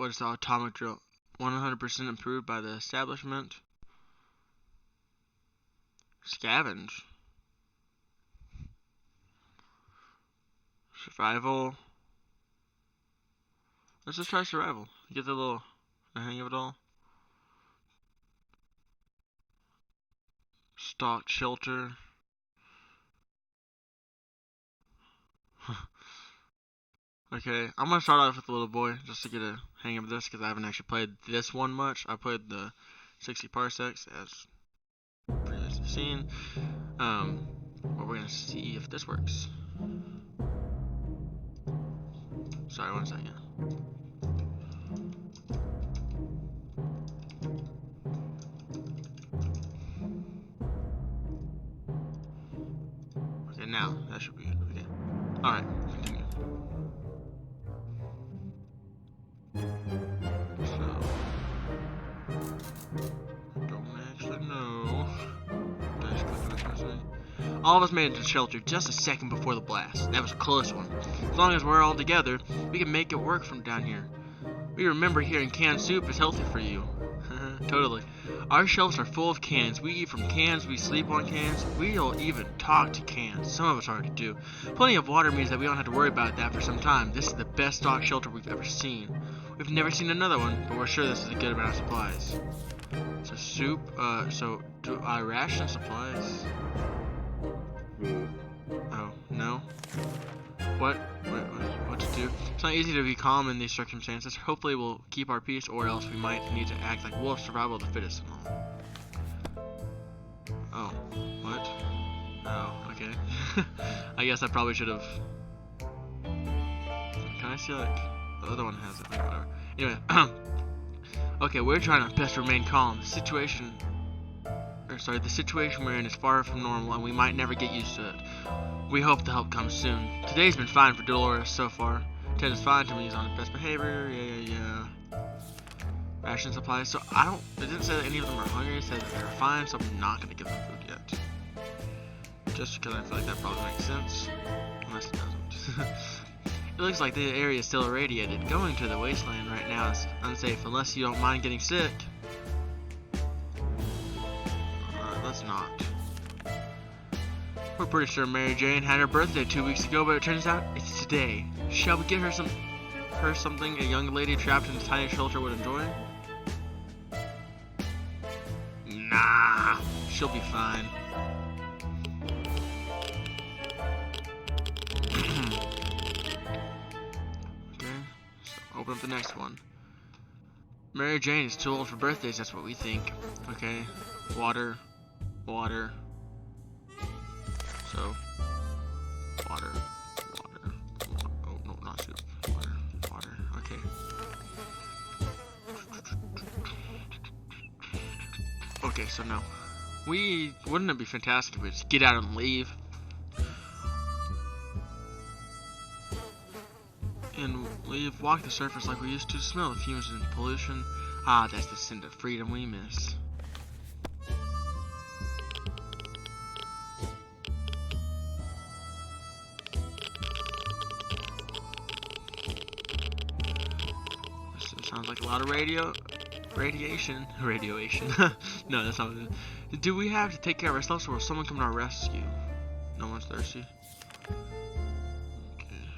what is the atomic drill? 100% improved by the establishment. Scavenge. Survival. Let's just try survival. Get the hang of it all. Stocked shelter. Okay, I'm gonna start off with the little boy just to get a hang of this because I haven't actually played this one much. I played the 60 parsecs as previously seen. But we're gonna see if this works. Sorry, 1 second. Okay, now that should be good. Okay. Alright, continue. So, I don't actually know. All of us made it to shelter just a second before the blast. That was a close one. As long as we're all together, we can make it work from down here. We remember hearing canned soup is healthy for you. Totally. Our shelves are full of cans. We eat from cans, we sleep on cans, we'll even talk to cans. Some of us already do. Plenty of water means that we don't have to worry about that for some time. This is the best stock shelter we've ever seen. We've never seen another one, but we're sure this is a good amount of supplies. So soup, so do I ration supplies? Oh, no? What to do? It's not easy to be calm in these circumstances. Hopefully we'll keep our peace, or else we might need to act like wolves, survival of the fittest and all. Oh, what? Oh, okay. I guess I probably should have... Can I see, like... The other one has it, like, whatever. Anyway, okay, we're trying our best to remain calm. The situation we're in is far from normal, and we might never get used to it. We hope the help comes soon. Today's been fine for Dolores so far. Ted is fine to me, he's on his best behavior, yeah. Ration supplies, so it didn't say that any of them are hungry, it said that they're fine, so I'm not going to give them food yet. Just because I feel like that probably makes sense. Unless it doesn't. It looks like the area is still irradiated. Going to the wasteland right now is unsafe unless you don't mind getting sick. Let's not. We're pretty sure Mary Jane had her birthday 2 weeks ago, but it turns out it's today. Shall we get her something a young lady trapped in a tiny shelter would enjoy? Nah, she'll be fine. Okay, so open up the next one. Mary Jane is too old for birthdays, that's what we think. Okay, water. So, water. Oh, no, not soup. Water. Okay. Okay, so no. Wouldn't it be fantastic if we just get out and leave? Walk the surface like we used to, smell the fumes and pollution. Ah, that's the scent of freedom we miss. Sounds like a lot of radiation. No, that's not what it is. Do we have to take care of ourselves, or will someone come to our rescue? No one's thirsty. Okay.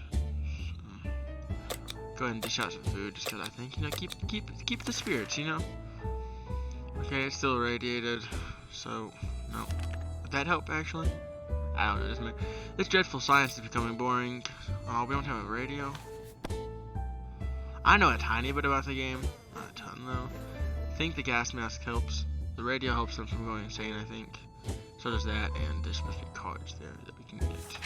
So, go ahead and dish out some food, just because I think, keep the spirits, Okay, it's still irradiated, so no. Would that help actually? I don't know. Doesn't matter. This dreadful science is becoming boring. Oh, we don't have a radio. I know a tiny bit about the game, not a ton though. I think the gas mask helps. The radio helps them from going insane, I think. So does that, and there's supposed to be cards there that we can get.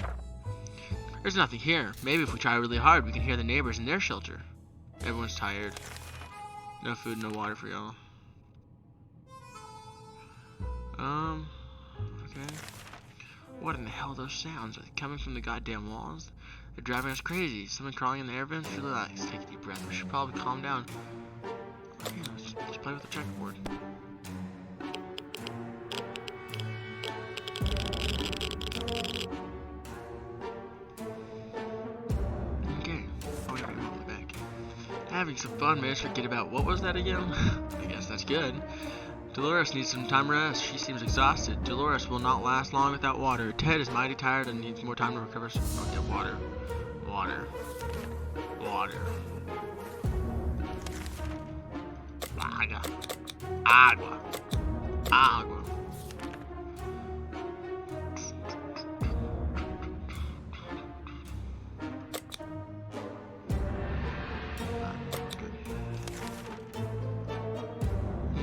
There's nothing here. Maybe if we try really hard, we can hear the neighbors in their shelter. Everyone's tired. No food, no water for y'all. Okay. What in the hell are those sounds? Are they coming from the goddamn walls? They're driving us crazy. Someone crawling in the air vents? Relax. Take a deep breath. We should probably calm down. Okay, let's play with the checkerboard. Okay. Oh, yeah, we can move the back. having some fun, man. Forget about what was that again? I guess that's good. Dolores needs some time to rest. She seems exhausted. Dolores will not last long without water. Ted is mighty tired and needs more time to recover. Okay, water. Water. Water. Agua. Agua. Agua.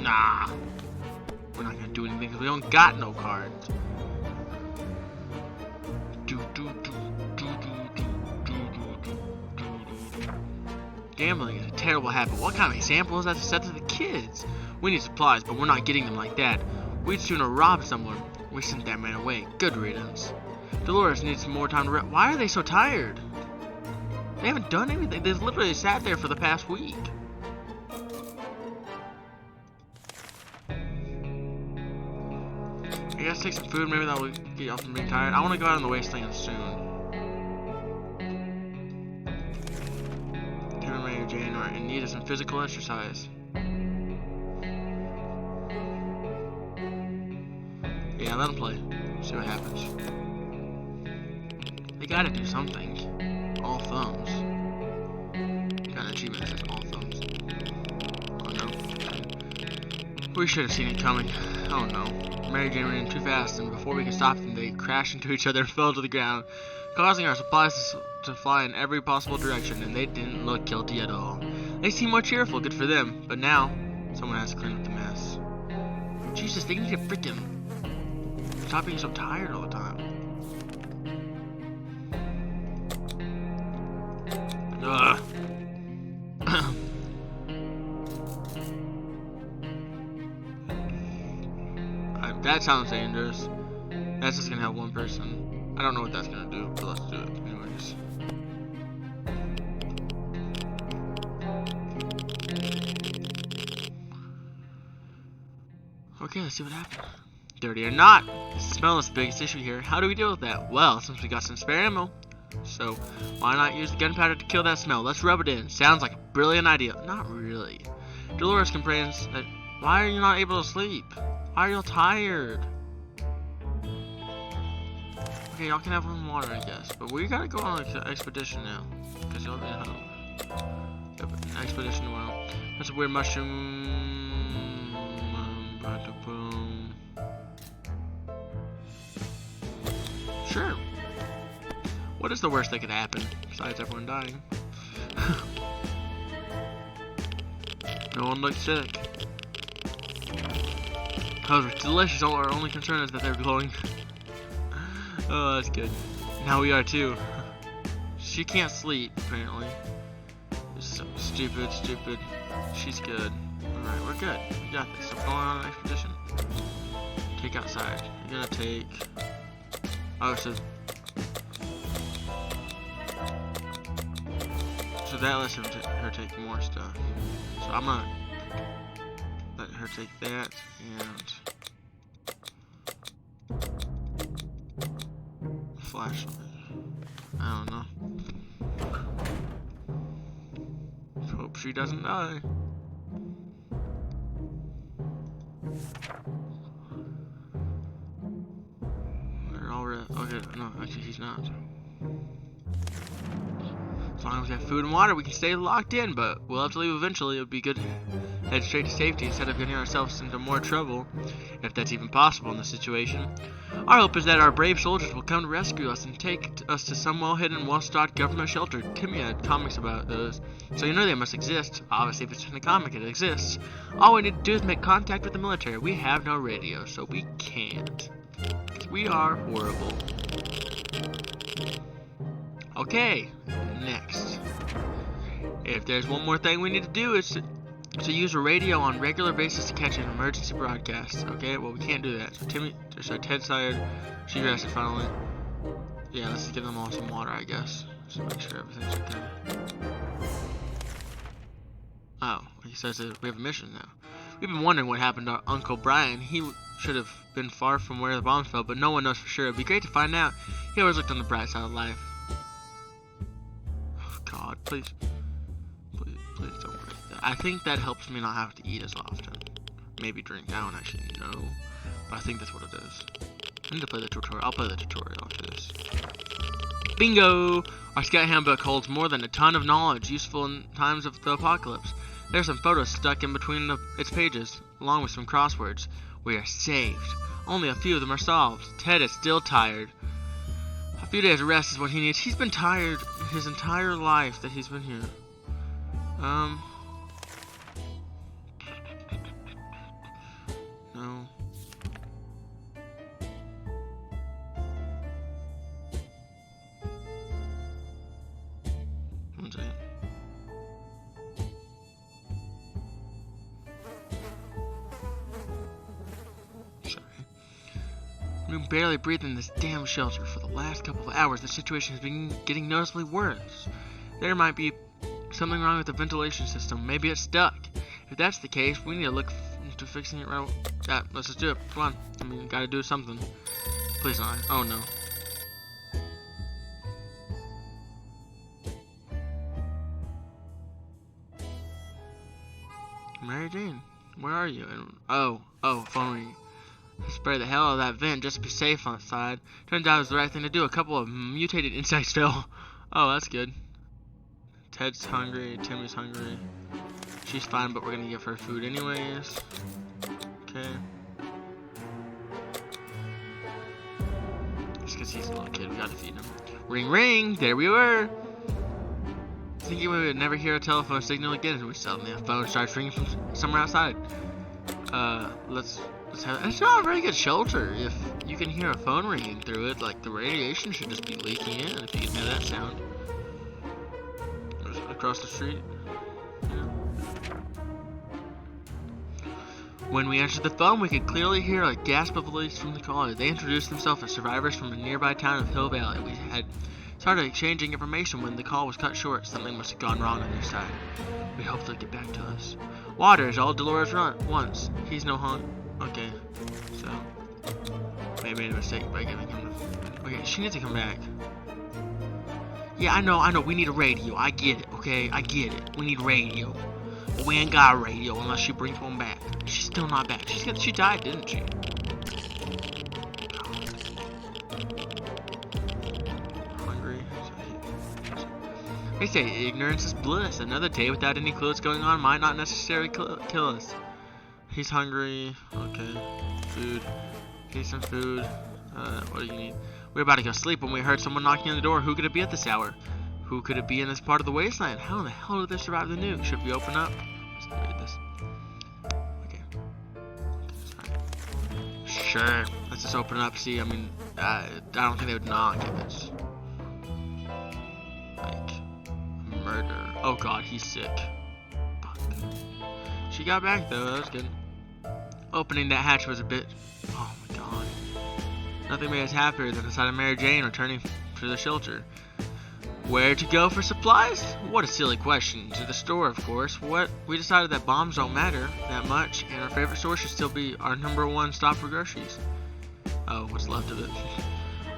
Nah. We're not gonna do anything because we don't got no cards. Gambling is a terrible habit. What kind of example is that to set to the kids? We need supplies, but we're not getting them like that. We'd sooner rob someone. We sent that man away. Good riddance. Dolores needs some more time to rest. Why are they so tired? They haven't done anything. They've literally sat there for the past week. I guess take some food. Maybe that will get you off from being tired. I want to go out in the wasteland soon. Jane are in need of some physical exercise. Yeah, let them play. See what happens. They gotta do something. All thumbs. Got an achievement that says all thumbs. Oh no. We should have seen it coming. Oh no. Mary Jane ran too fast, and before we could stop them, they crashed into each other and fell to the ground, causing our supplies to fly in every possible direction, and they didn't look guilty at all. They seem more cheerful, good for them, but now, someone has to clean up the mess. Jesus, they need to freaking stop being so tired all the time. Ugh. That sounds dangerous. That's just gonna help one person. I don't know what that's gonna do, but let's do it anyways. Okay, let's see what happens. Dirty or not, the smell is the biggest issue here. How do we deal with that? Well, since we got some spare ammo, so why not use the gunpowder to kill that smell? Let's rub it in. Sounds like a brilliant idea. Not really. Dolores complains that, why are you not able to sleep? Why are you tired? Okay, y'all can have one water, I guess. But we gotta go on an expedition now. Because y'all been home. Yep, an expedition tomorrow. That's a weird mushroom. Sure. What is the worst that could happen? Besides everyone dying. No one looks sick. However, it's delicious. Our only concern is that they're glowing. Oh, that's good. Now we are too. She can't sleep, apparently. So stupid. She's good. Alright, we're good. We got this. We're going on an expedition. Take outside. You're gonna take... Oh, so that lets her take more stuff. So I'm gonna let her take that and flashlight. I don't know. Let's hope she doesn't die. They're all red. Okay, no, actually he's not. As long as we have food and water, we can stay locked in, but we'll have to leave eventually. It would be good to head straight to safety instead of getting ourselves into more trouble, if that's even possible in this situation. Our hope is that our brave soldiers will come to rescue us and take us to some well-hidden, well-stocked government shelter. Timmy had comics about those, so you know they must exist. Obviously, if it's in a comic, it exists. All we need to do is make contact with the military. We have no radio, so we can't. We are horrible. Okay, next. If there's one more thing we need to do, it's to use a radio on a regular basis to catch an emergency broadcast. Okay, well we can't do that. So Ted's tired. She rested finally. Yeah, let's give them all some water, I guess. So make sure everything's okay. Oh, he says that we have a mission now. We've been wondering what happened to Uncle Brian. He should have been far from where the bombs fell, but no one knows for sure. It'd be great to find out. He always looked on the bright side of life. Oh God, please don't. I think that helps me not have to eat as often. Maybe drink. I don't actually know. But I think that's what it is. I need to play the tutorial. I'll play the tutorial after this. Bingo! Our scout handbook holds more than a ton of knowledge useful in times of the apocalypse. There's some photos stuck in between its pages, along with some crosswords. We are saved. Only a few of them are solved. Ted is still tired. A few days of rest is what he needs. He's been tired his entire life that he's been here. No. One second. Sorry. We can barely breathe in this damn shelter. For the last couple of hours, the situation has been getting noticeably worse. There might be something wrong with the ventilation system. Maybe it's stuck. If that's the case, we need to look into fixing it right. Yeah, let's just do it. Come on. I mean, gotta do something. Please not. Oh no. Mary Jane, where are you? And oh, phone ringing. Spray the hell out of that vent just to be safe on the side. Turns out it was the right thing to do. A couple of mutated insects fell. Oh, that's good. Ted's hungry. Timmy's hungry. She's fine, but we're gonna give her food anyways. Okay. Just because he's a little kid, we gotta feed him. Ring, ring! There we were! Thinking we would never hear a telephone signal again, and we suddenly a phone starts ringing from somewhere outside. Let's have. It's not a very good shelter. If you can hear a phone ringing through it, like the radiation should just be leaking in. If you can hear that sound. Across the street. Yeah. When we entered the phone, we could clearly hear a gasp of release from the caller. They introduced themselves as survivors from a nearby town of Hill Valley. We had started exchanging information when the call was cut short. Something must have gone wrong on their side. We hope they'll get back to us. Water is all Dolores wants. He's no hung. Okay, so they made a mistake by giving him the. Okay, she needs to come back. Yeah, I know. We need a radio. I get it, okay? I get it. We need a radio. But we ain't got a radio unless she brings one back. She's still not back. She died, didn't she? Hungry. They say ignorance is bliss. Another day without any clue what's going on might not necessarily kill us. He's hungry. Okay. Food. Need some food. What do you need? We were about to go sleep when we heard someone knocking on the door. Who could it be at this hour? Who could it be in this part of the wasteland? How in the hell did they survive the nuke? Should we open up? Let's read this. Okay. Sure. Let's just open it up. See, I mean, I don't think they would knock if it's like murder. Oh god, he's sick. Fuck. She got back though. That was good. Opening that hatch was a bit. Oh my god. Nothing made us happier than the sight of Mary Jane returning to the shelter. Where to go for supplies? What a silly question. To the store, of course. We decided that bombs don't matter that much, and our favorite store should still be our #1 stop for groceries. Oh, what's left of it?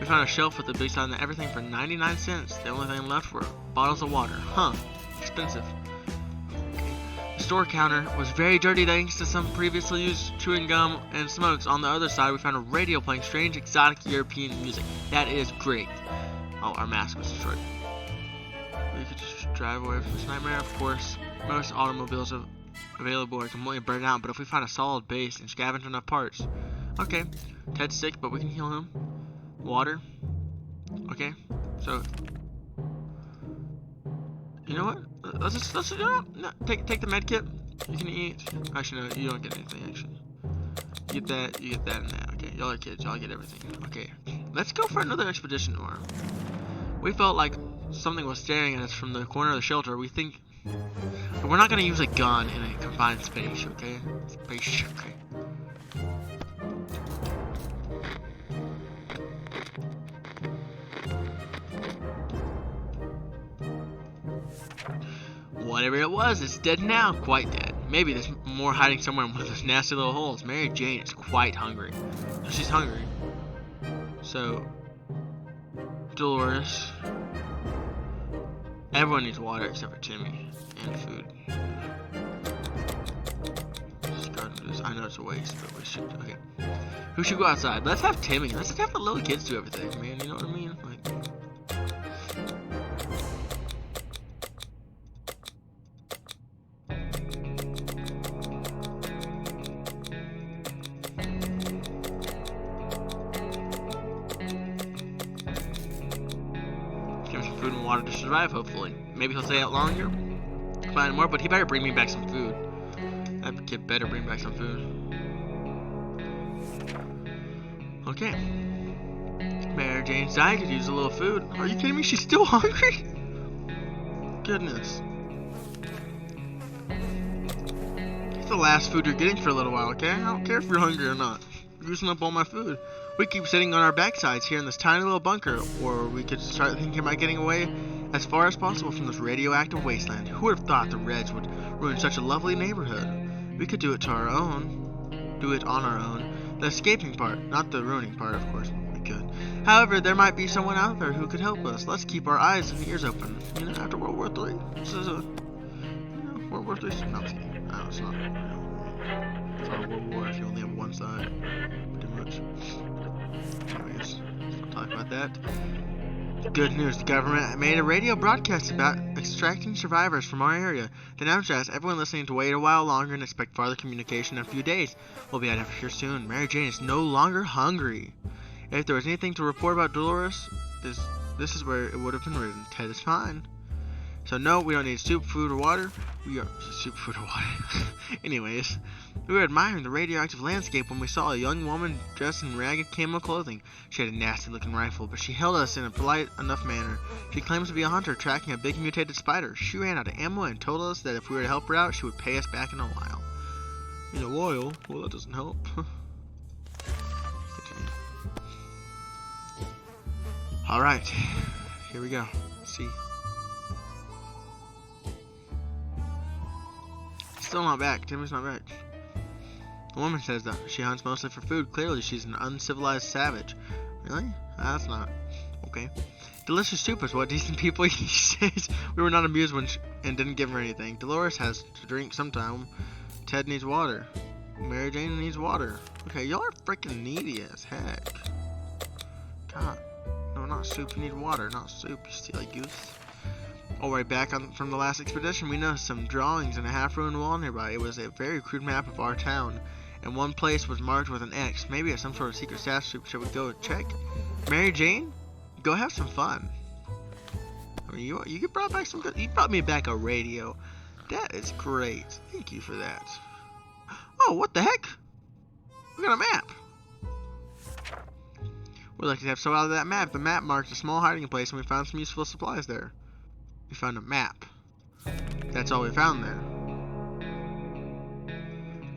We found a shelf with a big sign that everything for 99 cents. The only thing left were bottles of water. Huh. Expensive. The store counter was very dirty thanks to some previously used chewing gum and smokes. On the other side, we found a radio playing strange, exotic European music. That is great. Oh, our mask was destroyed. We could just drive away from this nightmare. Of course, most automobiles available are completely burned out, but if we find a solid base and scavenge enough parts. Okay, Ted's sick, but we can heal him. Water. Okay, so you know what? Let's no, take the med kit. You can eat. Actually, no, you don't get anything. Actually, you get that, and that. Okay, y'all are kids. Y'all get everything. Okay, let's go for another expedition tomorrow. We felt like something was staring at us from the corner of the shelter. We think we're not gonna use a gun in a confined space. Okay, space. Okay. Whatever it was, it's dead now. Quite dead. Maybe there's more hiding somewhere in one of those nasty little holes. Mary Jane is quite hungry. She's hungry. So, Dolores. Everyone needs water except for Timmy. And food. waste, but we should. Okay. Who should go outside? Let's have Timmy. Let's just have the little kids do everything, man. You know what I mean? Like. Give him some food and water to survive, hopefully. Maybe he'll stay out longer. Find more, but he better bring me back some food. That kid better bring back some food. Okay. Mary Jane's diet could use a little food. Are you kidding me? She's still hungry? Goodness. It's the last food you're getting for a little while, okay? I don't care if you're hungry or not. You're using up all my food. We keep sitting on our backsides here in this tiny little bunker, or we could start thinking about getting away as far as possible from this radioactive wasteland. Who would have thought the Reds would ruin such a lovely neighborhood? We could do it on our own. The escaping part, not the ruining part, of course. We could. However, there might be someone out there who could help us. Let's keep our eyes and ears open. You know, after World War III, this is World War III. No, I'm just kidding. No, it's not. It's not a world war if you only have one side, pretty much. Anyways, let's not talk about that. Good news, the government made a radio broadcast about extracting survivors from our area. The announcer asked everyone listening to wait a while longer and expect farther communication in a few days. We'll be out of here soon. Mary Jane is no longer hungry. If there was anything to report about Dolores, this is where it would have been written. Ted is fine. So no, we don't need soup, food, or water. We are soup, food, or water. Anyways, we were admiring the radioactive landscape when we saw a young woman dressed in ragged camo clothing. She had a nasty-looking rifle, but she hailed us in a polite enough manner. She claims to be a hunter tracking a big mutated spider. She ran out of ammo and told us that if we were to help her out, she would pay us back in a while. In a while? Well, that doesn't help. Alright, here we go. Let's see. Still not back. Timmy's not back. The woman says that she hunts mostly for food. Clearly, she's an uncivilized savage. Really? That's not. Okay. Delicious soup is what decent people eat these days. We were not amused and didn't give her anything. Dolores has to drink sometime. Ted needs water. Mary Jane needs water. Okay, y'all are freaking needy as heck. God. No, not soup. You need water, not soup. You silly goose. Alright, back from the last expedition, we noticed some drawings in a half-ruined wall nearby. It was a very crude map of our town, and one place was marked with an X. Maybe it's some sort of secret stash. Should we go check? Mary Jane, go have some fun. I mean, you brought back some good. You brought me back a radio. That is great. Thank you for that. Oh, what the heck? We got a map. We'd like to have so out of that map. The map marked a small hiding place, and we found some useful supplies there. We found a map. That's all we found there.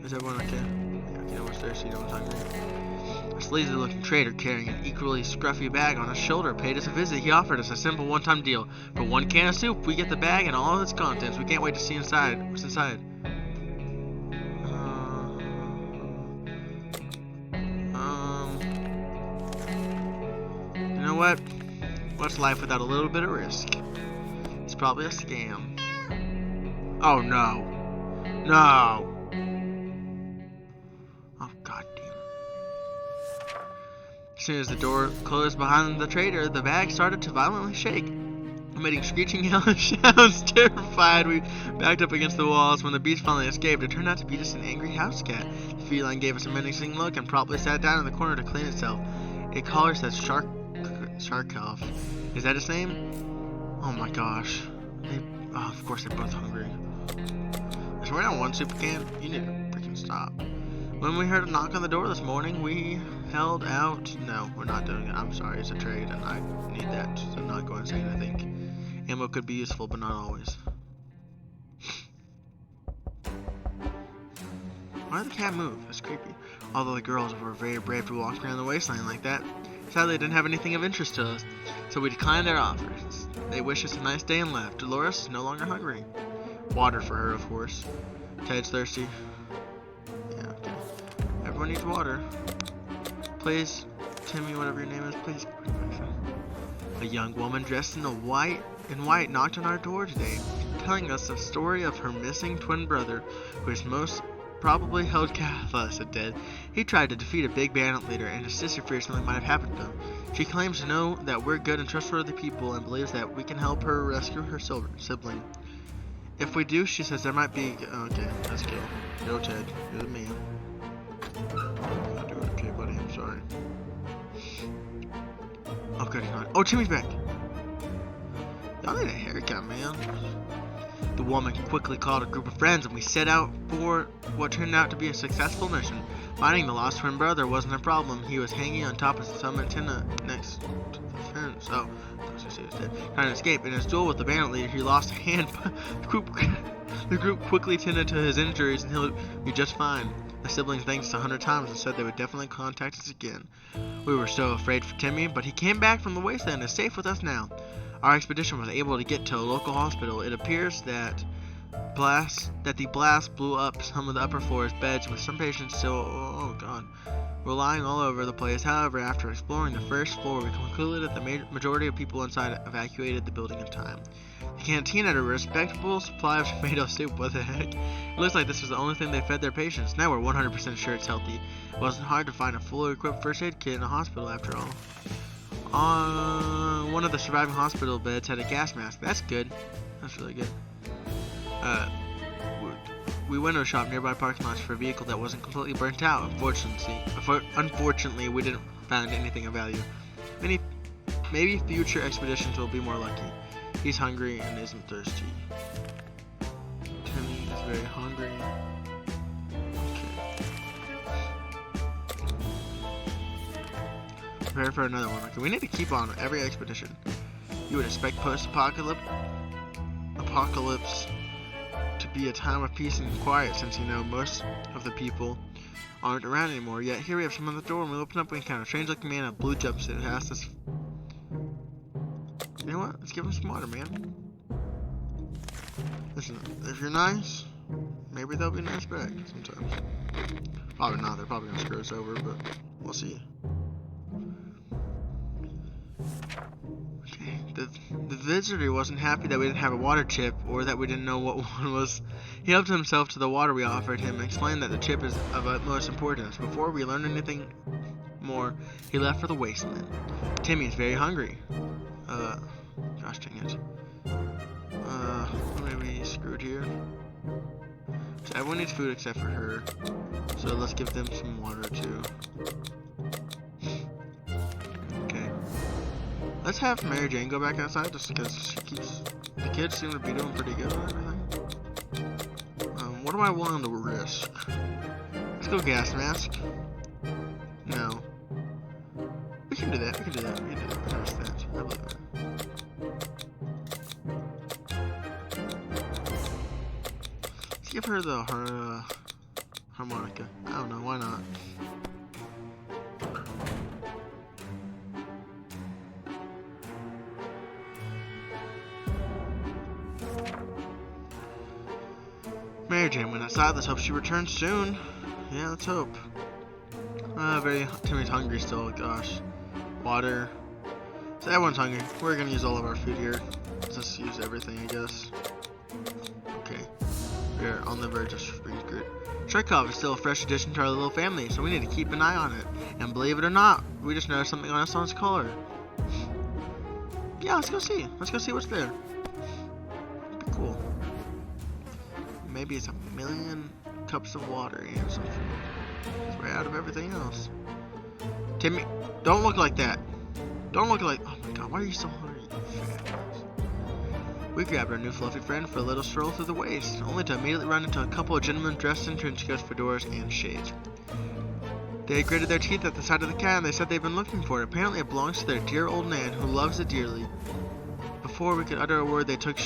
Is everyone okay? Yeah, okay, no one's thirsty, no one's hungry. A sleazy-looking trader carrying an equally scruffy bag on his shoulder paid us a visit. He offered us a simple one-time deal. For one can of soup, we get the bag and all of its contents. We can't wait to see inside. What's inside? You know what? What's life without a little bit of risk? It's probably a scam. Oh no. No. Oh god damn it. As soon as the door closed behind the trader, the bag started to violently shake, emitting screeching hellish sounds. Terrified, we backed up against the walls. When the beast finally escaped, it turned out to be just an angry house cat. The feline gave us a menacing look and promptly sat down in the corner to clean itself. A collar said Sharkov. Is that his name? Oh my gosh. Of course they're both hungry. Is we're down one soup can? You need to freaking stop. When we heard a knock on the door this morning, we held out. No, we're not doing it. I'm sorry, it's a trade and I need that, so I'm not going to say anything. Ammo could be useful, but not always. Why did the cat move? That's creepy. Although the girls were very brave to walk around the wasteland like that. Sadly, they didn't have anything of interest to us, so we declined their offers. They wished us a nice day and left. Dolores is no longer hungry. Water for her, of course. Ted's thirsty. Yeah, okay. Everyone needs water. Please, Timmy, whatever your name is, please. A young woman dressed in white knocked on our door today, telling us the story of her missing twin brother, who is most probably held Katha, said Ted. He tried to defeat a big bandit leader, and his sister fears something might have happened to him. She claims to know that we're good and trustworthy people and believes that we can help her rescue her sibling. If we do, she says there might be... Okay, let's go. Go, Ted. You're the man. I'll do it. Okay, buddy. I'm sorry. Oh, good. Oh, Timmy's back. Y'all need a haircut, man. The woman quickly called a group of friends, and we set out for what turned out to be a successful mission. Finding the lost twin brother wasn't a problem. He was hanging on top of some antenna next to the fence. Oh, I was gonna say he was dead. Trying to escape. In his duel with the bandit leader, he lost a hand. The group quickly tended to his injuries, and he'll be just fine. The siblings thanked us 100 times and said they would definitely contact us again. We were so afraid for Timmy, but he came back from the wasteland and is safe with us now. Our expedition was able to get to a local hospital. It appears that the blast blew up some of the upper floor's beds, with some patients still, were lying all over the place. However, after exploring the first floor, we concluded that the majority of people inside evacuated the building in time. The canteen had a respectable supply of tomato soup. What the heck? It looks like this was the only thing they fed their patients. Now we're 100% sure it's healthy. It wasn't hard to find a fully equipped first aid kit in a hospital after all. One of the surviving hospital beds had a gas mask. That's good. That's really good. We window shopped nearby parking lots for a vehicle that wasn't completely burnt out. Unfortunately, we didn't find anything of value. Maybe future expeditions will be more lucky. He's hungry and isn't thirsty. Timmy is very hungry. Prepare for another one. Okay, we need to keep on every expedition. You would expect post-apocalypse to be a time of peace and quiet, since most of the people aren't around anymore. Yet here we have someone at the door, and we open up and encounter a strange-looking man in a blue jumpsuit who asks us, you know what? Let's give him some water, man. Listen, if you're nice, maybe they'll be nice back sometimes. Probably not. They're probably gonna screw us over, but we'll see. Okay, the visitor wasn't happy that we didn't have a water chip, or that we didn't know what one was. He helped himself to the water we offered him and explained that the chip is of utmost importance. Before we learned anything more, he left for the wasteland. Timmy is very hungry. Gosh dang it. Maybe screwed here. So everyone needs food except for her. So let's give them some water too. Okay. Let's have Mary Jane go back outside just because the kids seem to be doing pretty good on everything. What am I willing to risk? Let's go gas mask. No. We can do that. I trust that. I believe it. Let's give her the harmonica. I don't know, why not? Mary Jane went outside. Let's hope she returns soon. Yeah, let's hope. Timmy's hungry still. Gosh. Water. So everyone's hungry. We're gonna use all of our food here. Let's just use everything, I guess. Okay. We're on the verge of spring fruit. Shrikov is still a fresh addition to our little family, so we need to keep an eye on it. And believe it or not, we just noticed something on its collar. Yeah, let's go see. Let's go see what's there. It'd be cool. Maybe it's 1,000,000 cups of water and something. We're out of everything else. Timmy, don't look like that. Don't look like. Oh my god, why are you so hungry, you fat ass? We grabbed our new fluffy friend for a little stroll through the waste, only to immediately run into a couple of gentlemen dressed in trench coats, fedoras, and shades. They had gritted their teeth at the sight of the cat, and they said they'd been looking for it. Apparently, it belongs to their dear old Nan, who loves it dearly. Before we could utter a word, they took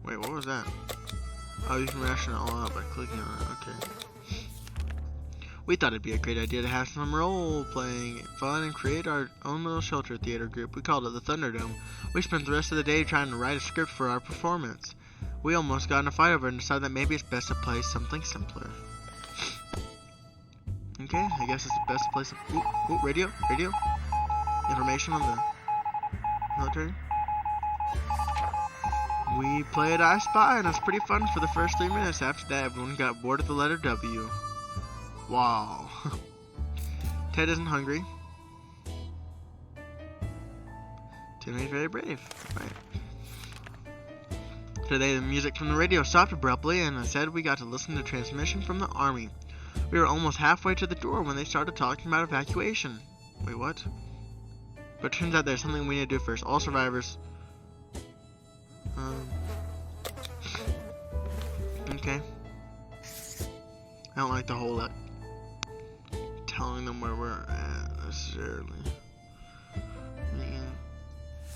Wait, what was that? Oh, you can ration it all out by clicking on it. Okay. We thought it'd be a great idea to have some role-playing fun and create our own little shelter theater group. We called it the Thunderdome. We spent the rest of the day trying to write a script for our performance. We almost got in a fight over it and decided that maybe it's best to play something simpler. Okay, I guess it's the best place. Ooh, radio? Information on the military. We played I Spy, and it was pretty fun for the first 3 minutes. After that, everyone got bored of the letter W. Wow. Ted isn't hungry. Tim is very brave. Right. Today, the music from the radio stopped abruptly, and instead we got to listen to transmission from the army. We were almost halfway to the door when they started talking about evacuation. Wait, what? But it turns out there's something we need to do first. All survivors. Okay. I don't like the whole telling them where we're at necessarily.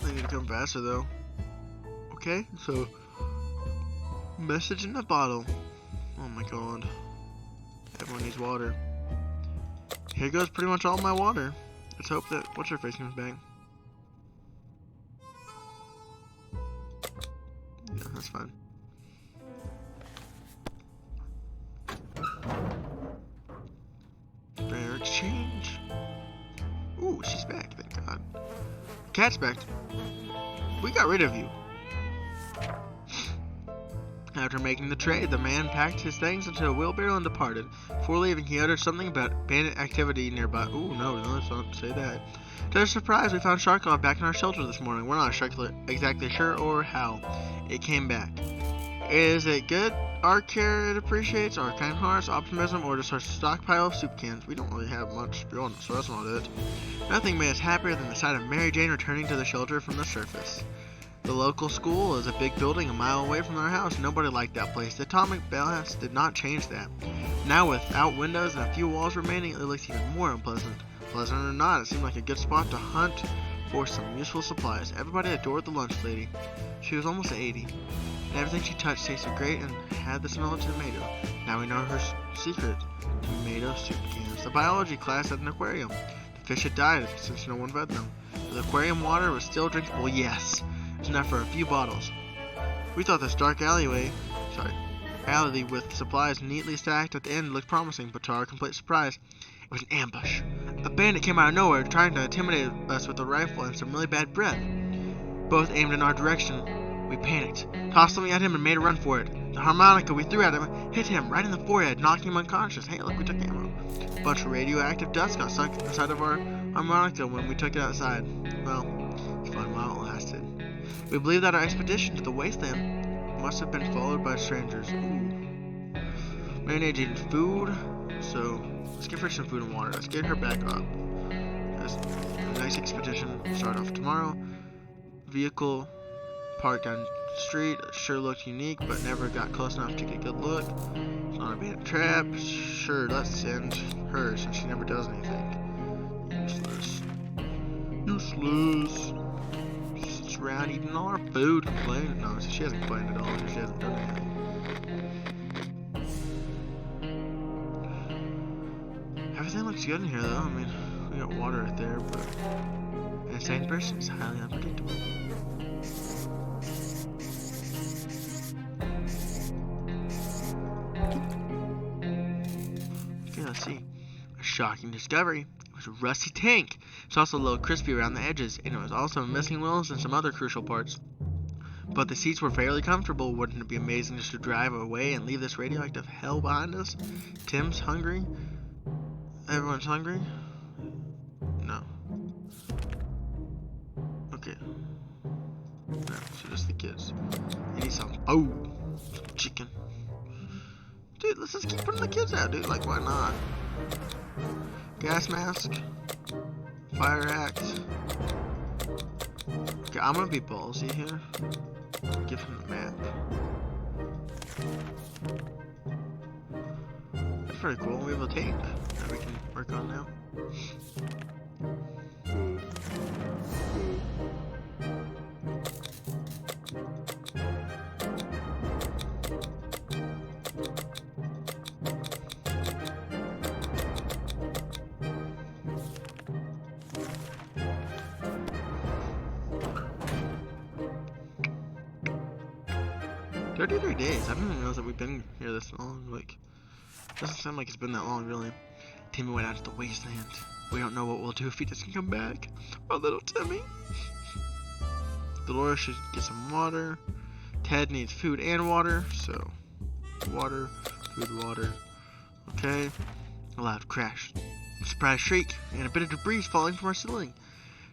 They need to come faster though. Okay, so message in the bottle. Oh my god. Everyone needs water. Here goes pretty much all my water. Let's hope that what's her face comes back. Yeah, that's fine. Fair exchange. Ooh, she's back, thank god. Cat's back. We got rid of you. After making the trade, the man packed his things into a wheelbarrow and departed. Before leaving, he uttered something about bandit activity nearby. Ooh, no, let's not say that. To our surprise, we found Sharkov back in our shelter this morning. We're not exactly sure or how it came back. Is it good? Our care it appreciates, our kind hearts, optimism, or just our stockpile of soup cans? We don't really have much beyond, so that's not it. Nothing made us happier than the sight of Mary Jane returning to the shelter from the surface. The local school is a big building a mile away from our house. Nobody liked that place. The atomic blast did not change that. Now, without windows and a few walls remaining, it looks even more unpleasant. Pleasant or not, it seemed like a good spot to hunt for some useful supplies. Everybody adored the lunch lady. She was almost 80, and everything she touched tasted great and had the smell of tomato. Now we know her secret: tomato soup cans. The biology class had an aquarium. The fish had died since no one fed them. The aquarium water was still drinkable. Yes. Enough for a few bottles. We thought this dark alley with supplies neatly stacked at the end looked promising, but to our complete surprise, it was an ambush. A bandit came out of nowhere trying to intimidate us with a rifle and some really bad breath. Both aimed in our direction. We panicked, tossed something at him and made a run for it. The harmonica we threw at him hit him right in the forehead, knocking him unconscious. Hey, look, we took ammo. A bunch of radioactive dust got stuck inside of our harmonica when we took it outside. Well, it's fun while it lasted. We believe that our expedition to the wasteland must have been followed by strangers. Ooh. Marinade needed food, so let's give her some food and water. Let's get her back up. That's a nice expedition. Start off tomorrow. Vehicle parked down the street. Sure looked unique, but never got close enough to get a good look. It's not a bad trap. Sure, let's send her since she never does anything. Useless. Around eating all our food, complaining. No, she hasn't complained at all. She hasn't done anything. Everything looks good in here, though. I mean, we got water right there, but an insane person is highly unpredictable. Okay, let's see. A shocking discovery. It was a rusty tank. It's also a little crispy around the edges, and it was also missing wheels and some other crucial parts. But the seats were fairly comfortable. Wouldn't it be amazing just to drive away and leave this radioactive hell behind us? Tim's hungry. Everyone's hungry? No. Okay. No, so just the kids. They need some food. Some chicken. Dude, let's just keep putting the kids out, dude. Like, why not? Gas mask. Fire axe. Okay, I'm gonna be ballsy here. Give him the map. That's pretty cool. We have a tank that we can work on now. $33 days. I didn't even know that we've been here this long. Like, doesn't sound like it's been that long, really. Timmy went out to the wasteland. We don't know what we'll do if he doesn't come back. Oh, little Timmy. Dolores should get some water. Ted needs food and water, so water, food, water. Okay. A loud crash, a surprise shriek, and a bit of debris falling from our ceiling.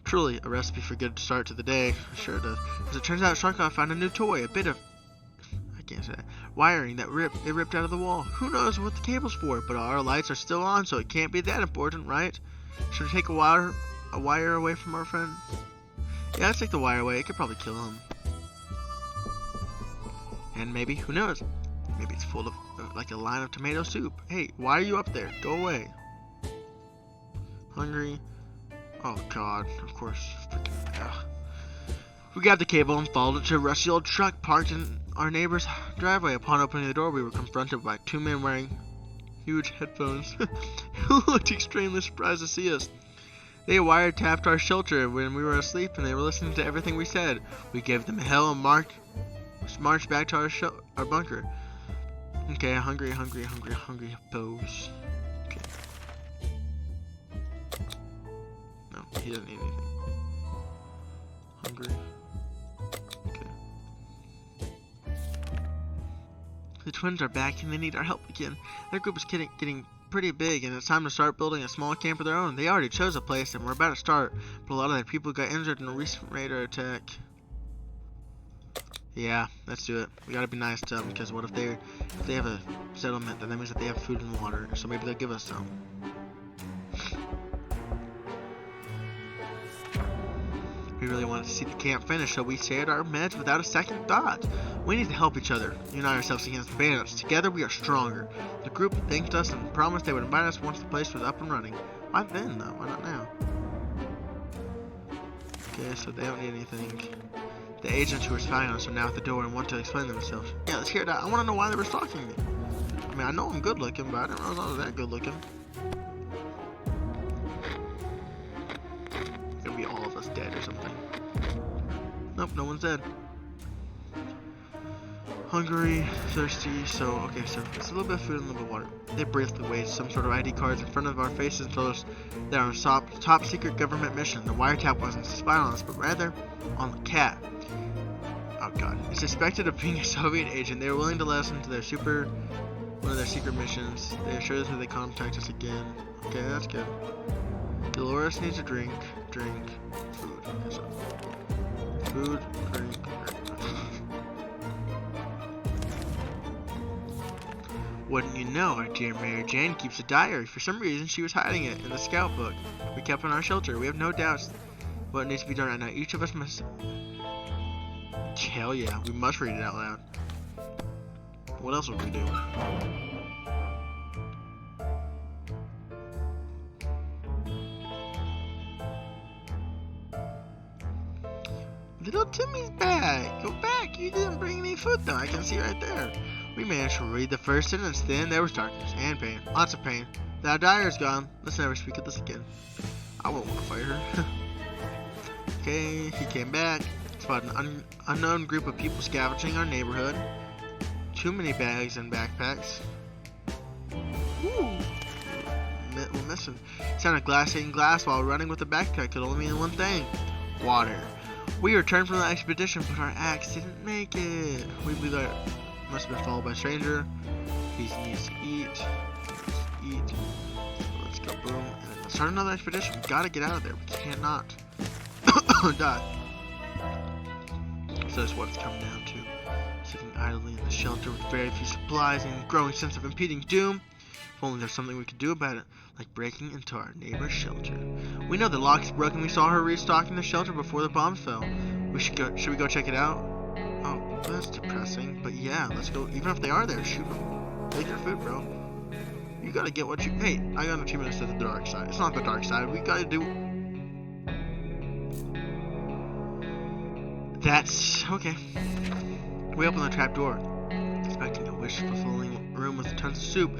Truly, a recipe for a good start to the day. Sure does. As it turns out, Sharkov found a new toy, a bit of, I can't say that, wiring that ripped out of the wall. Who knows what the cable's for, but our lights are still on, so it can't be that important, right? Should we take a wire away from our friend? Yeah, let's take the wire away. It could probably kill him. And maybe, who knows? Maybe it's full of, like a line of tomato soup. Hey, why are you up there? Go away. Hungry. Oh god, of course. Freaking, we grabbed the cable and followed it to a rusty old truck parked in our neighbor's driveway. Upon opening the door, we were confronted by two men wearing huge headphones who looked extremely surprised to see us. They wiretapped our shelter when we were asleep, and they were listening to everything we said. We gave them hell and marched back to our bunker. Okay, hungry hippos. Okay. No, he doesn't need anything. Hungry. Okay. The twins are back and they need our help again. Their group is getting pretty big, and it's time to start building a small camp of their own. They already chose a place and we're about to start, but a lot of their people got injured in a recent raider attack. Yeah, let's do it. We gotta be nice to them, because what if they have a settlement, then that means that they have food and water, so maybe they'll give us some. We really wanted to see the camp finish, so we shared our meds without a second thought. We need to help each other, unite ourselves against the bandits. Together we are stronger. The group thanked us and promised they would invite us once the place was up and running. Why then, though? Why not now? Okay, so they don't need anything. The agents who were spying on us are now at the door and want to explain themselves. Yeah, let's hear that. I want to know why they were stalking me. I mean, I know I'm good looking, but I didn't realize I was that good looking. It'll be all of us dead or something. Nope, no one's dead. Hungry, thirsty, so, okay, so it's a little bit of food and a little bit of water. They briefly waved some sort of ID cards in front of our faces and told us they're on a top secret government mission. The wiretap wasn't to spy on us, but rather on the cat. Oh god. It's suspected of being a Soviet agent. They were willing to let us into one of their secret missions. They assured us that they contact us again. Okay, that's good. Dolores needs a drink, food. Okay, so food, drink. Wouldn't you know, our dear Mary Jane keeps a diary. For some reason, she was hiding it in the scout book we kept in our shelter. We have no doubts what needs to be done right now. Each of us must... Hell yeah, we must read it out loud. What else would we do? Little Timmy's back. Go back. You didn't bring any food though. I can see right there. We managed to read the first sentence. Then there was darkness and pain. Lots of pain. Now diary's gone. Let's never speak of this again. I won't want to fight her. Okay, he came back. Spotted an unknown group of people scavenging our neighborhood. Too many bags and backpacks. Ooh. We're missing. Sounded glass hitting glass while running with a backpack could only mean one thing. Water. We returned from the expedition, but our axe didn't make it. We believe that must have been followed by a stranger. He needs to eat. Let's go, boom. And let's start another expedition. We gotta get out of there. We can't not die. So that's what it's come down to. Sitting idly in the shelter with very few supplies and a growing sense of impending doom. If only there's something we could do about it, like breaking into our neighbor's shelter. We know the lock is broken. We saw her restocking the shelter before the bombs fell. Should we go check it out? Oh, that's depressing. But yeah, let's go. Even if they are there, shoot them. Take their food, bro. You gotta get what you... Hey, I got an achievement that says the dark side. It's not the dark side. We gotta do... That's... okay. We opened the trap door, expecting a wish-fulfilling room with tons of soup,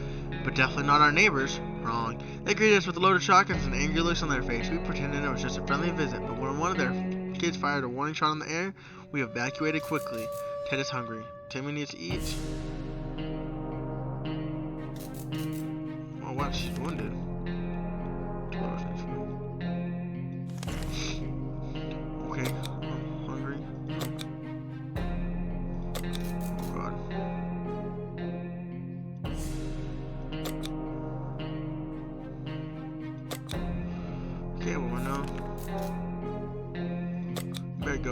but definitely not our neighbors. Wrong. They greeted us with a load of shotguns and angry looks on their face. We pretended it was just a friendly visit, but when one of their kids fired a warning shot in the air, we evacuated quickly. Ted is hungry. Timmy needs to eat. Oh, watch. Wounded.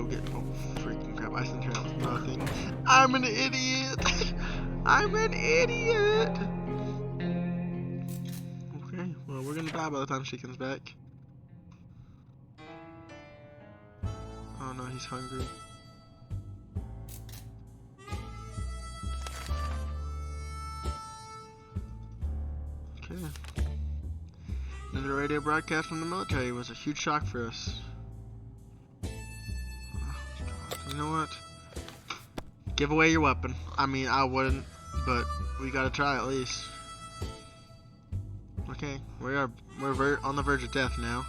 get. Oh, freaking crap. I sent her out with nothing. I'm an idiot! I'm an idiot! Okay, well, we're gonna die by the time she comes back. Oh no, he's hungry. Okay. Another radio broadcast from the military was a huge shock for us. You know what? Give away your weapon. I mean, I wouldn't, but we gotta try at least. Okay, we're on the verge of death now.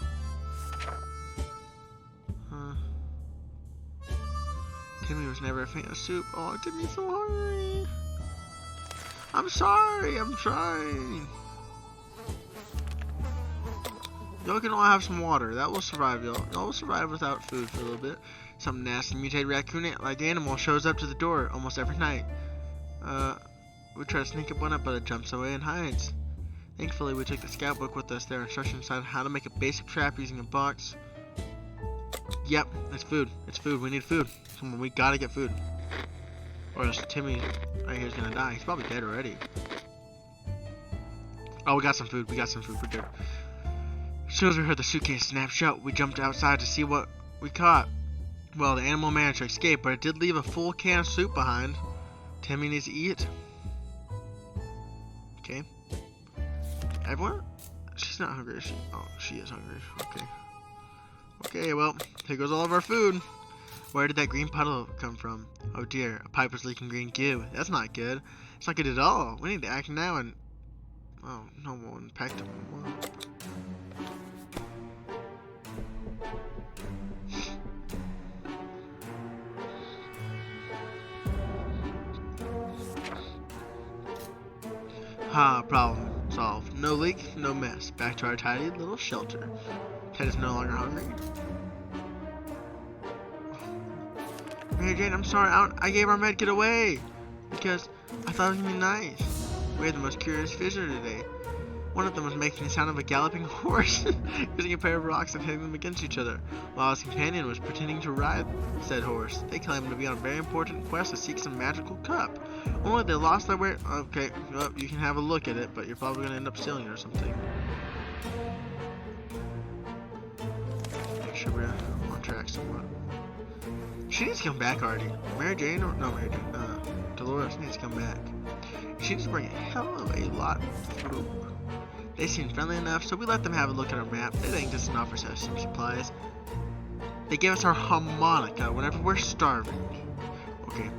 Timmy was never a fan of soup. Oh, Timmy's so hungry. I'm sorry, I'm trying. Y'all can all have some water. That will survive, y'all. Y'all will survive without food for a little bit. Some nasty mutated raccoon-like animal shows up to the door almost every night. We try to sneak up on it, but it jumps away and hides. Thankfully, we took the scout book with us. There are instructions on how to make a basic trap using a box. Yep, it's food. It's food. We need food. Come on, we gotta get food. Or else Timmy right here is gonna die. He's probably dead already. Oh, we got some food. We got some food. We're good. As soon as we heard the suitcase snap shut, we jumped outside to see what we caught. Well, the animal managed to escape, but it did leave a full can of soup behind. Timmy needs to eat. Okay. Everyone? She's not hungry, is she? Oh, she is hungry. Okay. Okay, well, here goes all of our food. Where did that green puddle come from? Oh dear, a pipe was leaking green goo. That's not good. It's not good at all. We need to act now and... Oh, no one packed it. Ha, problem solved. No leak, no mess. Back to our tidy little shelter. Ted is no longer hungry. Mary Jane, I'm sorry. I gave our med kit away because I thought it was gonna be nice. We had the most curious visitor today. One of them was making the sound of a galloping horse, using a pair of rocks and hitting them against each other, while his companion was pretending to ride said horse. They claimed to be on a very important quest to seek some magical cup. Only they lost their way. Okay, well, you can have a look at it, but you're probably gonna end up stealing it or something. Make sure we're on track somewhat. She needs to come back already. Mary Jane, or no, Mary Jane, Dolores needs to come back. She needs to bring a hell of a lot of food. They seemed friendly enough, so we let them have a look at our map. They thanked us and offered us some supplies. They gave us our harmonica whenever we're starving. Okay.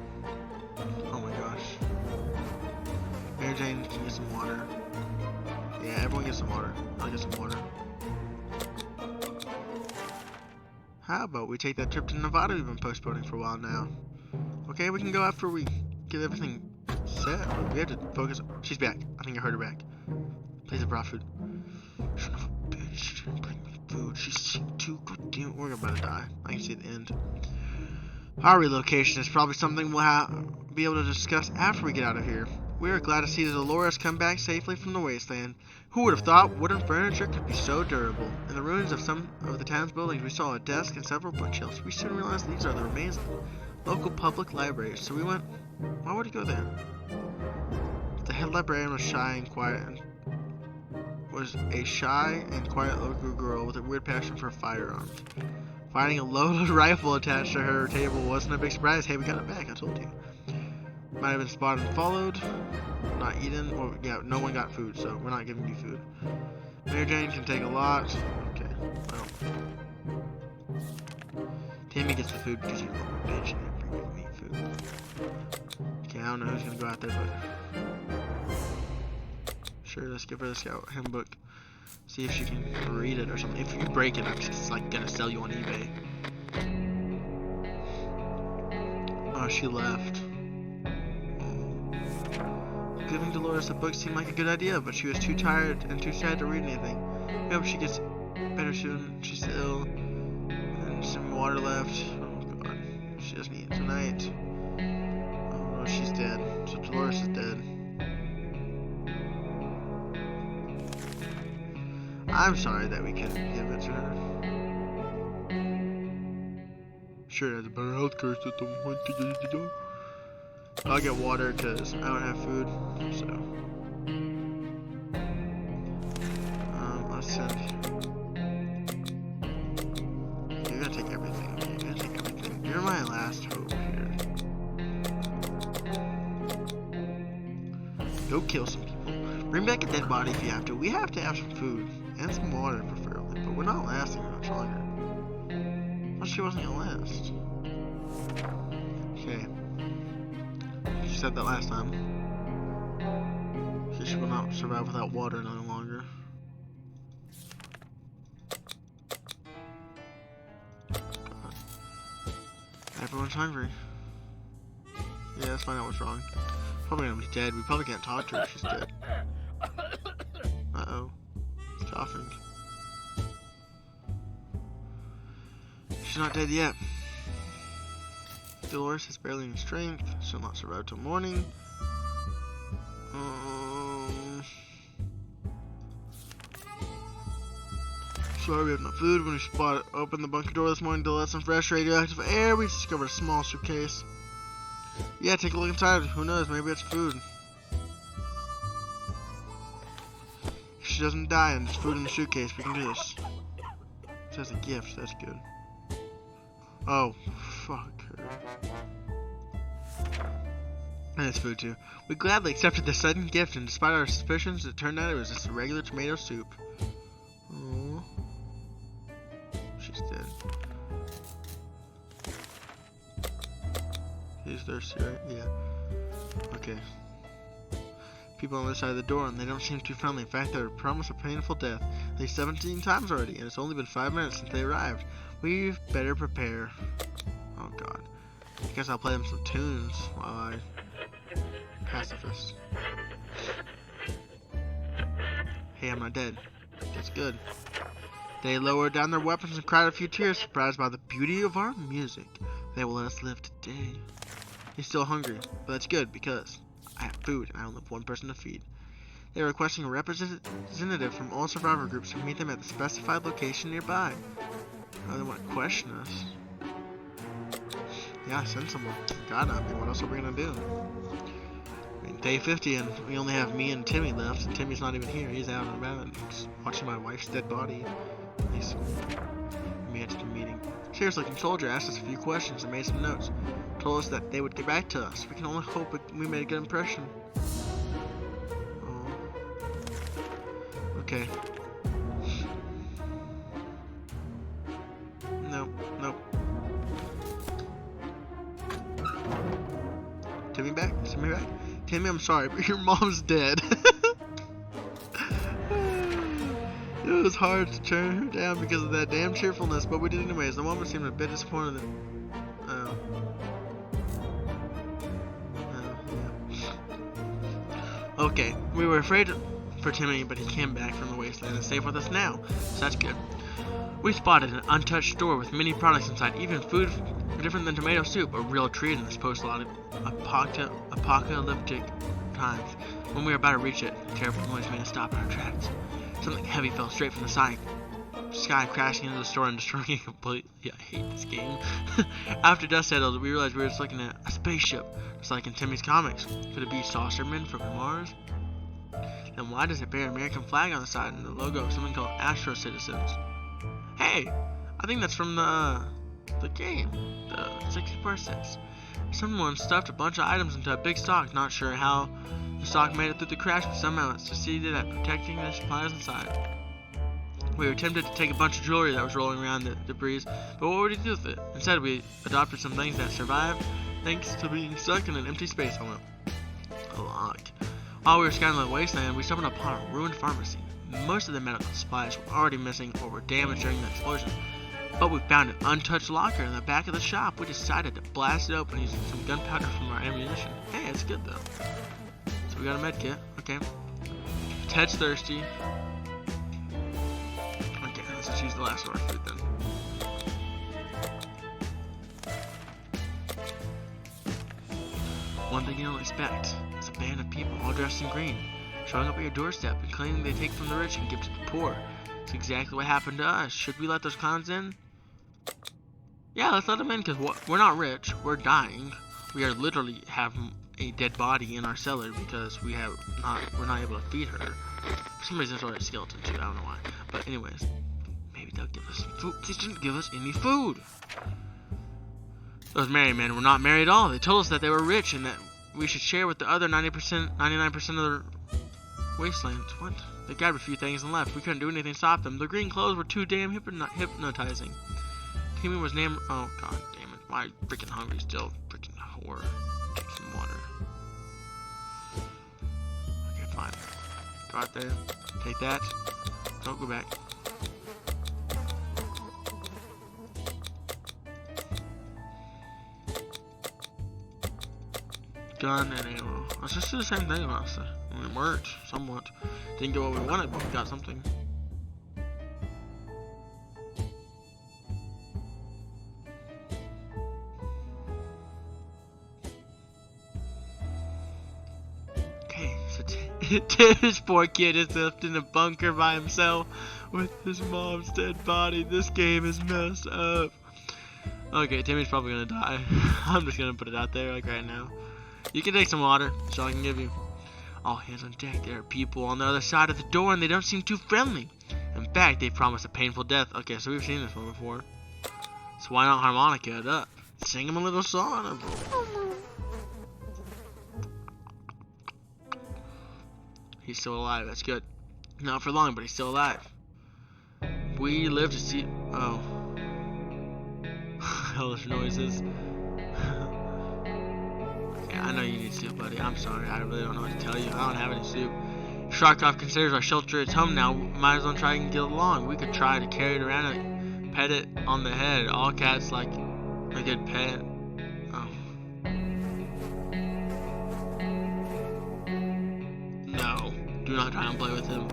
Oh my gosh. Mary Jane can get some water. Yeah, everyone get some water. I'll get some water. How about we take that trip to Nevada we've been postponing for a while now? Okay, we can go after we get everything set. We have to focus. She's back. I think I heard her back. Please have brought food. Son of a bitch. She didn't bring me food. She's too good. Damn, we're about to die. I can see the end. Our relocation is probably something we'll be able to discuss after we get out of here. We are glad to see that Dolores come back safely from the wasteland. Who would have thought wooden furniture could be so durable? In the ruins of some of the town's buildings, we saw a desk and several bookshelves. We soon realized these are the remains of the local public library. So we went. Why would he go there? The head librarian was a shy and quiet local girl with a weird passion for firearms. Finding a loaded rifle attached to her table wasn't a big surprise. Hey, we got it back, I told you. Might have been spotted and followed. Not eaten. Well, yeah, no one got food, so we're not giving you food. Mary Jane can take a lot. Okay, well. Tammy gets the food because you little bitch and bring me food. Okay, I don't know who's gonna go out there, but... Sure, let's give her the scout handbook. See if she can read it or something. If you break it, I'm just like gonna sell you on eBay. Oh, she left. Giving Dolores a book seemed like a good idea, but she was too tired and too sad to read anything. We hope she gets better soon. She's ill. And some water left. Oh god. She doesn't eat tonight. Oh no, she's dead. So Dolores is dead. I'm sorry that we couldn't give it to her. sure it has a better healthcare system. I'll get water because I don't have food, so. Let's send. You're gonna take everything. Okay, you're gonna take everything. You're my last hope here. Go kill some people. Bring back a dead body if you have to. We have to have some food and some water, preferably. But we're not lasting much longer. Well, she wasn't gonna last. Okay. She said that last time. She will not survive without water no longer. God. Everyone's hungry. Yeah, let's find out what's wrong. Probably gonna be dead. We probably can't talk to her if she's dead. Uh-oh. She's coughing. She's not dead yet. Dolores has barely any strength. She'll not survive till morning. Sorry, we have no food. When we opened the bunker door this morning to let some fresh radioactive air, we discovered a small suitcase. Yeah, take a look inside. Who knows? Maybe it's food. If she doesn't die and there's food in the suitcase, we can do this. It says a gift. That's good. Oh, fuck her. And it's food too. We gladly accepted the sudden gift, and despite our suspicions, it turned out it was just a regular tomato soup. Oh, she's dead. He's thirsty, right? Yeah. Okay. People on the other side of the door, and they don't seem too friendly. In fact, they were promised a painful death at least 17 times already, and it's only been 5 minutes since they arrived. We've better prepare. Oh god. I guess I'll play them some tunes while I pacifist. Hey, I'm not dead. That's good. They lowered down their weapons and cried a few tears, surprised by the beauty of our music. They will let us live today. He's still hungry, but that's good because I have food and I only have one person to feed. They are requesting a representative from all survivor groups to meet them at the specified location nearby. Oh, they want to question us. Yeah, send someone. God, I mean, what else are we gonna do? I mean, day 50 and we only have me and Timmy left, and Timmy's not even here. He's out and about and he's watching my wife's dead body. He's me at the meeting. Serious looking soldier asked us a few questions and made some notes. Told us that they would get back to us. We can only hope we made a good impression. Oh. Okay. Nope. Timmy back? Timmy back? Timmy, I'm sorry, but your mom's dead. It was hard to turn her down because of that damn cheerfulness, but we did anyways. The woman seemed a bit disappointed that... Okay, we were afraid for Timmy, but he came back from the wasteland and is safe with us now, so that's good. We spotted an untouched store with many products inside, even food different than tomato soup, a real treat in this post-apocalyptic times. When we were about to reach it, a terrible noise made us stop in our tracks. Something heavy fell straight from the sky, crashing into the store and destroying it completely. Yeah, I hate this game. After dust settled, we realized we were just looking at a spaceship, just like in Timmy's comics. Could it be Saucermen from Mars? Then why does it bear an American flag on the side and the logo of something called Astro Citizens? Hey, I think that's from the game, the 64-6. Someone stuffed a bunch of items into a big stock. Not sure how the stock made it through the crash, but somehow it succeeded at protecting the supplies inside. We were tempted to take a bunch of jewelry that was rolling around the debris, but what would we do with it? Instead, we adopted some things that survived thanks to being stuck in an empty space. A lot. While we were scanning the wasteland, we stumbled upon a ruined pharmacy. Most of the medical supplies were already missing or were damaged during the explosion. But we found an untouched locker in the back of the shop. We decided to blast it open using some gunpowder from our ammunition. Hey, it's good though. So we got a med kit. Okay. Ted's thirsty. Okay, let's just use the last of our food then. One thing you don't expect is a band of people all dressed in green, showing up at your doorstep and claiming they take from the rich and give to the poor. It's exactly what happened to us. Should we let those clowns in? Yeah, let's let him in, because we're not rich. We're dying. We are literally have a dead body in our cellar because we're not able to feed her. For some reason, it's already a skeleton too. I don't know why. But anyways, maybe they'll give us some food. They didn't give us any food. Those married men were not married at all. They told us that they were rich and that we should share with the other 99% of the wastelands. What? They grabbed a few things and left. We couldn't do anything to stop them. The green clothes were too damn hypnotizing. Timmy was named. Oh god damn it! Why freaking hungry still? Freaking whore. Get some water. Okay, fine. Go out there. Take that. Don't go back. Gun and ammo. Let's just do the same thing, honestly. I mean, it worked somewhat. Didn't get what we wanted, but we got something. Okay, so this poor kid is left in a bunker by himself with his mom's dead body. This game is messed up. Okay, Timmy's probably gonna die. I'm just gonna put it out there, like right now. You can take some water, that's all I can give you. All hands on deck. There are people on the other side of the door and they don't seem too friendly. In fact, they promise a painful death. Okay, so we've seen this one before. So why not harmonica it up? Sing him a little song. He's still alive, that's good. Not for long, but he's still alive. We live to see... Oh. Hellish noises. I know you need soup, buddy. I'm sorry. I really don't know what to tell you. I don't have any soup. Sharkov considers our shelter its home now. Might as well try and get along. We could try to carry it around and pet it on the head. All cats like a good pet. Oh. No. Do not try and play with him.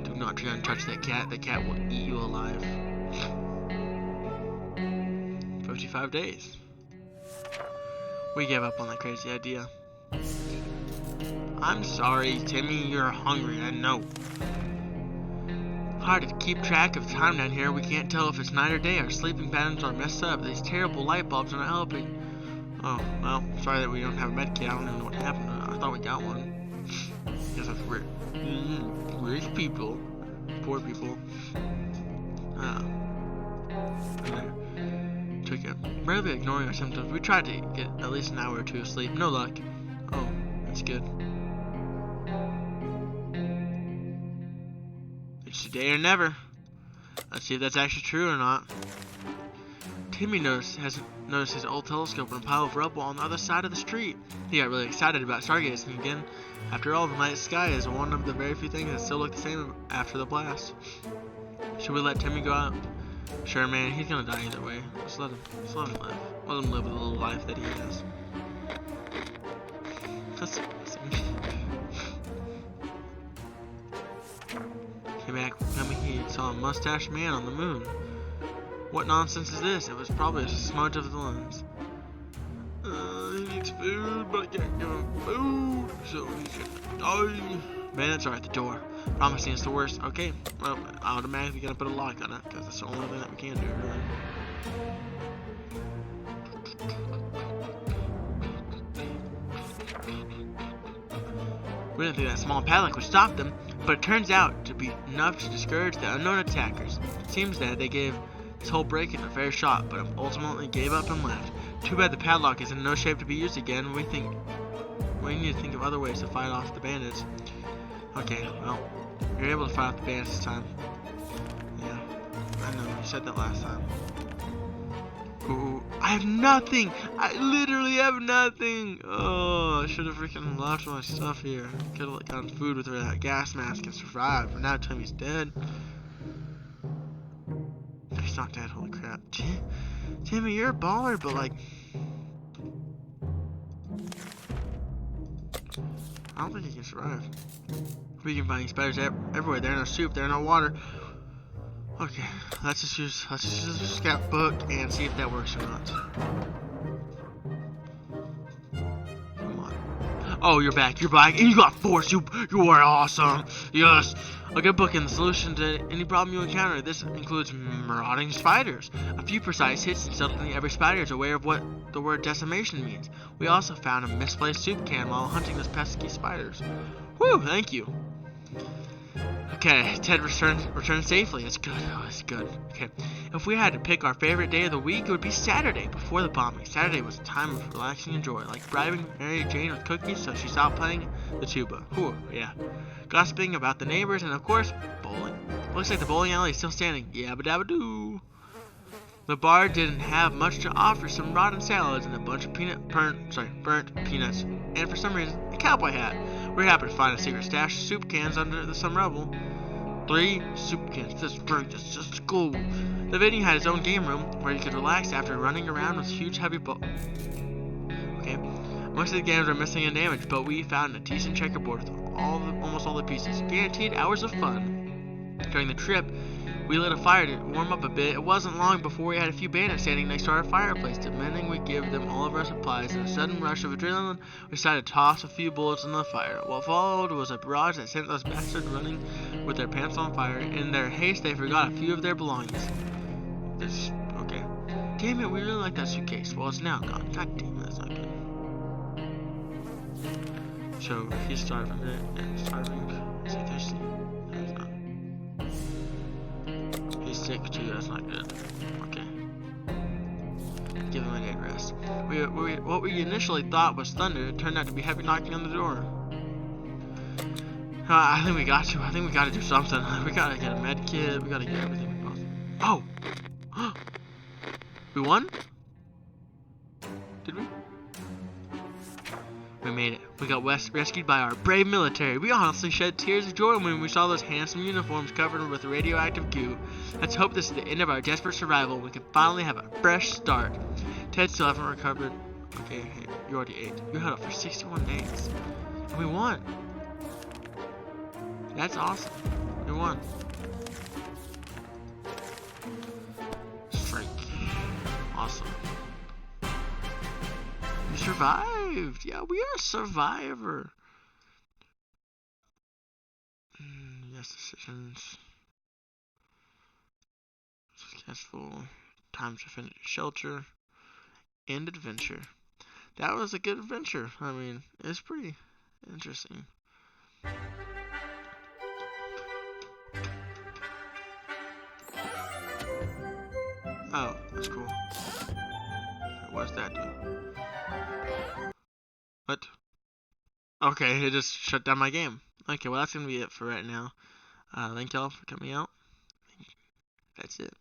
Do not try and touch that cat. The cat will eat you alive. 55 days. We gave up on that crazy idea. I'm sorry, Timmy, you're hungry, I know. Hard to keep track of time down here. We can't tell if it's night or day. Our sleeping patterns are messed up. These terrible light bulbs are not helping. Oh, well, sorry that we don't have a med kit. I don't even know what happened. I thought we got one. Guess that's weird. Rich people. Poor people. Rarely ignoring our symptoms, we tried to get at least an hour or two of sleep. No luck. Oh, that's good. It's today or never. Let's see if that's actually true or not. Timmy hasn't noticed his old telescope in a pile of rubble on the other side of the street. He got really excited about stargazing again. After all, the night sky is one of the very few things that still look the same after the blast. Should we let Timmy go out? Sure, man, he's gonna die either way. Just let him live. Let him live with the little life that he has. Came back from coming here, saw a mustached man on the moon. What nonsense is this? It was probably a smudge of the lens. He needs food, but I can't give him food, so he's gonna die. Man, that's alright, the door. Promising it's the worst. Okay, well, automatically gonna put a lock on it, because that's the only thing that we can do, really. We didn't think that small padlock would stop them, but it turns out to be enough to discourage the unknown attackers. It seems that they gave this whole break-in a fair shot, but ultimately gave up and left. Too bad the padlock is in no shape to be used again. We need to think of other ways to fight off the bandits. Okay, well, you're able to fight off the bandits this time. Yeah, I know, you said that last time. Ooh, I have nothing! I literally have nothing! Oh, I should have freaking left my stuff here. Could have gotten food with that gas mask and survived, but now Timmy's dead. He's not dead, holy crap. Timmy, you're a baller, but like... I don't think he can survive. We can find spiders everywhere. They're in our soup, they're in our water. Okay, let's just use the scout book and see if that works or not. Come on. Oh, you're back, and you got force. You are awesome. Yes. A good book and the solution to any problem you encounter. This includes marauding spiders. A few precise hits and suddenly every spider is aware of what the word decimation means. We also found a misplaced soup can while hunting those pesky spiders. Whew, thank you. Okay, Ted returned safely. That's good. Oh, that's good. Okay, if we had to pick our favorite day of the week, it would be Saturday before the bombing. Saturday was a time of relaxing and joy, like bribing Mary Jane with cookies so she stopped playing the tuba. Whew, yeah. Gossiping about the neighbors, and of course, bowling. Looks like the bowling alley is still standing. Yabba dabba doo. The bar didn't have much to offer, some rotten salads and a bunch of burnt peanuts, and for some reason, a cowboy hat. We happened to find a secret stash of soup cans under some rubble. 3 soup cans. That's great. That's just cool. The venue had its own game room where you could relax after running around with huge heavy Okay. Most of the games are missing and damaged, but we found a decent checkerboard with almost all the pieces. Guaranteed hours of fun. During the trip, we lit a fire to warm up a bit. It wasn't long before we had a few bandits standing next to our fireplace, demanding we give them all of our supplies. In a sudden rush of adrenaline, we decided to toss a few bullets into the fire. What followed was a barrage that sent those bastards running with their pants on fire. In their haste, they forgot a few of their belongings. Okay. Damn it, we really like that suitcase. Well, it's now gone. God damn it, that's not good. So, he's starving, and starving. Is he thirsty? No, he's not. He's sick too, that's not good. Okay. Give him a day rest. What we initially thought was thunder turned out to be heavy knocking on the door. I think we got to do something. We gotta get a med kit, we gotta get everything we possible. Oh! We won? Did we? We made it. We got rescued by our brave military. We honestly shed tears of joy when we saw those handsome uniforms covered with radioactive goo. Let's hope this is the end of our desperate survival. We can finally have a fresh start. Ted still hasn't recovered. Okay, hey, you already ate. You held up for 61 days. And we won. That's awesome. We won. Frank. Awesome. We survived. Yeah, we are a survivor. Yes, decisions. Successful. Time to finish shelter. And adventure. That was a good adventure. I mean, it's pretty interesting. Oh, that's cool. What does that do? What? Okay, it just shut down my game. Okay, well that's gonna be it for right now. Thank y'all for coming out. That's it.